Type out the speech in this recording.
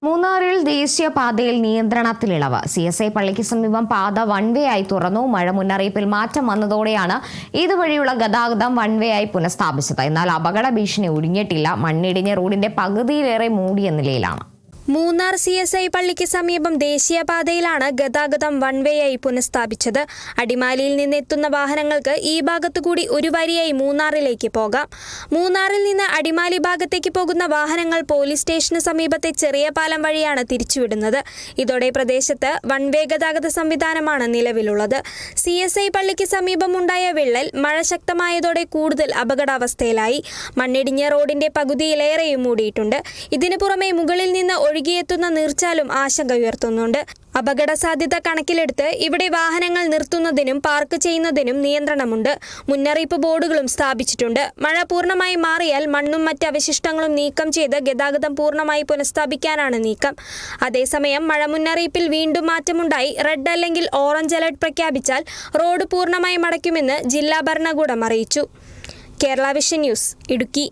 മൂന്നാറിൽ ദേശീയപാതയിൽ നിയന്ത്രണത്തിലിളവ്. CSI പള്ളിക്ക് സമീപം പാത വൺവേ ആയി തുറന്നു. മഴ മുന്നറിയിപ്പിൽ മാറ്റം വന്നതോടെയാണ് ഇതുവഴിയുള്ള ഗതാഗതം വൺവേ ആയി പുനഃസ്ഥാപിച്ചത്. എന്നാൽ അപകട ഭീഷണി ഒഴിഞ്ഞിട്ടില്ല. മണ്ണിടിഞ്ഞ് റോഡിന്റെ പകുതിയിലേറെ മൂടിയ നിലയിലാണ്. മൂന്നാർ CSI പള്ളിക്ക് സമീപം ദേശീയപാതയിലാണ് ഗതാഗതം വൺവേയായി പുനഃസ്ഥാപിച്ചത്. അടിമാലിയിൽ നിന്നെത്തുന്ന വാഹനങ്ങൾക്ക് ഈ ഭാഗത്തുകൂടി ഒരു വരിയായി മൂന്നാറിലേക്ക് പോകാം. മൂന്നാറിൽ നിന്ന് അടിമാലി ഭാഗത്തേക്ക് പോകുന്ന വാഹനങ്ങൾ പോലീസ് സ്റ്റേഷന് സമീപത്തെ ചെറിയ പാലം വഴിയാണ് തിരിച്ചുവിടുന്നത്. ഇതോടെ പ്രദേശത്ത് വൺവേ ഗതാഗത സംവിധാനമാണ് നിലവിലുള്ളത്. CSI പള്ളിക്ക് സമീപമുണ്ടായ വിള്ളൽ മഴ ശക്തമായതോടെ കൂടുതൽ അപകടാവസ്ഥയിലായി. മണ്ണിടിഞ്ഞ റോഡിന്റെ പകുതിയിലേറെയും മൂടിയിട്ടുണ്ട്. ഇതിനു പുറമെ മുകളിൽ നിന്ന് ഒഴുകിയെത്തുന്ന നീർച്ചാലും ആശങ്ക ഉയർത്തുന്നുണ്ട്. അപകട സാധ്യത കണക്കിലെടുത്ത് ഇവിടെ വാഹനങ്ങൾ നിർത്തുന്നതിനും പാർക്ക് ചെയ്യുന്നതിനും നിയന്ത്രണമുണ്ട്. മുന്നറിയിപ്പ് ബോർഡുകളും സ്ഥാപിച്ചിട്ടുണ്ട്. മഴ പൂർണ്ണമായി മാറിയാൽ മണ്ണും മറ്റ് അവശിഷ്ടങ്ങളും നീക്കം ചെയ്ത് ഗതാഗതം പൂർണ്ണമായി പുനഃസ്ഥാപിക്കാനാണ് നീക്കം. അതേസമയം മഴ മുന്നറിയിപ്പിൽ വീണ്ടും മാറ്റമുണ്ടായി റെഡ് അല്ലെങ്കിൽ ഓറഞ്ച് അലർട്ട് പ്രഖ്യാപിച്ചാൽ റോഡ് പൂർണ്ണമായും അടയ്ക്കുമെന്ന് ജില്ലാ ഭരണകൂടം അറിയിച്ചു. Kerala vision news, Idukki.